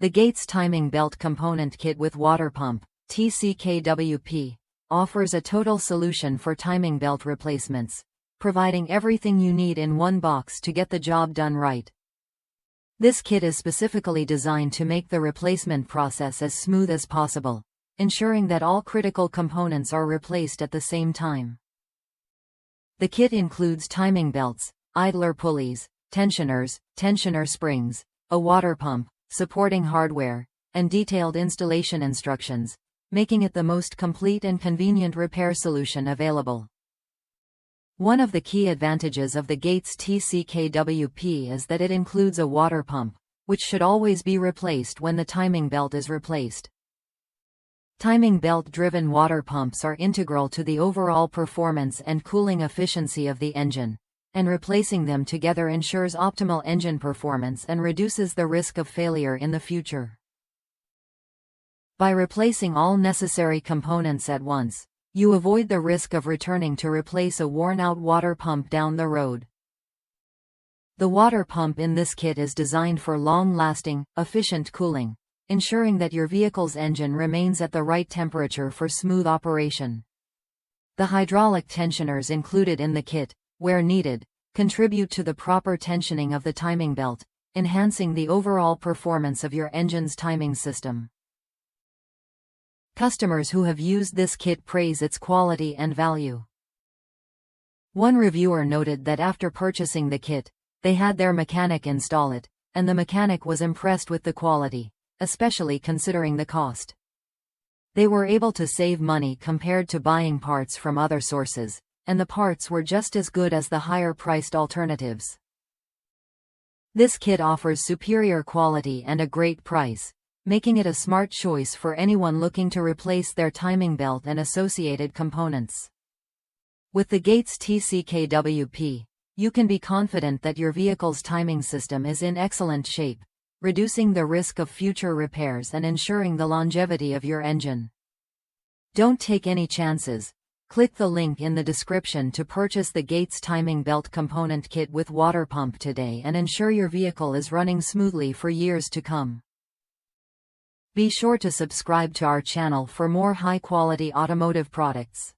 The Gates Timing Belt Component Kit with Water Pump, TCKWP, offers a total solution for timing belt replacements, providing everything you need in one box to get the job done right. This kit is specifically designed to make the replacement process as smooth as possible, ensuring that all critical components are replaced at the same time. The kit includes timing belts, idler pulleys, tensioners, tensioner springs, a water pump, supporting hardware, and detailed installation instructions, making it the most complete and convenient repair solution available. One of the key advantages of the Gates TCKWP is that it includes a water pump, which should always be replaced when the timing belt is replaced. Timing belt-driven water pumps are integral to the overall performance and cooling efficiency of the engine, and replacing them together ensures optimal engine performance and reduces the risk of failure in the future. By replacing all necessary components at once, you avoid the risk of returning to replace a worn-out water pump down the road. The water pump in this kit is designed for long-lasting, efficient cooling, ensuring that your vehicle's engine remains at the right temperature for smooth operation. The hydraulic tensioners included in the kit, where needed, contribute to the proper tensioning of the timing belt, enhancing the overall performance of your engine's timing system. Customers who have used this kit praise its quality and value. One reviewer noted that after purchasing the kit, they had their mechanic install it, and the mechanic was impressed with the quality, especially considering the cost. They were able to save money compared to buying parts from other sources, and the parts were just as good as the higher-priced alternatives. This kit offers superior quality and a great price, making it a smart choice for anyone looking to replace their timing belt and associated components. With the Gates TCKWP, you can be confident that your vehicle's timing system is in excellent shape, reducing the risk of future repairs and ensuring the longevity of your engine. Don't take any chances. Click the link in the description to purchase the Gates Timing Belt Component Kit with Water Pump today and ensure your vehicle is running smoothly for years to come. Be sure to subscribe to our channel for more high-quality automotive products.